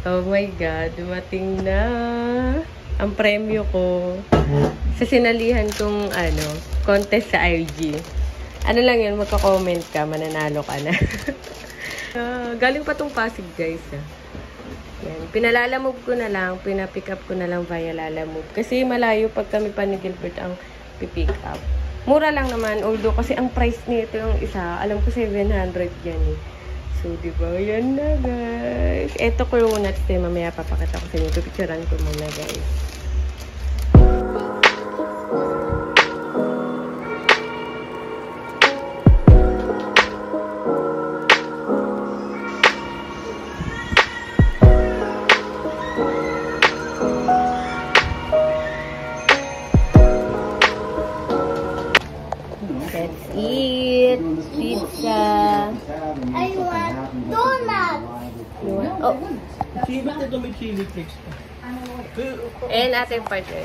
Oh my God, dumating na ang premyo ko sa sinalihan kong contest sa IG. Ano lang yun, magka-comment ka, mananalo ka na. Galing pa tong Pasig, guys. Yan. Pinalalamove ko na lang, pinapick up ko na lang via Lalamove. Kasi malayo pag kami pa ni Gilbert ang pipick up. Mura lang naman, although kasi ang price nito yung isa, alam ko 700 yan eh. So, diba? Yan na, guys. Eto ko yung nuts eh. Mamaya papakita ko sa inyo. Pipicturean ko muna, guys. Let's eat pizza. I want donuts. Oh, Chili ito may chili flakes pa. and ating partner.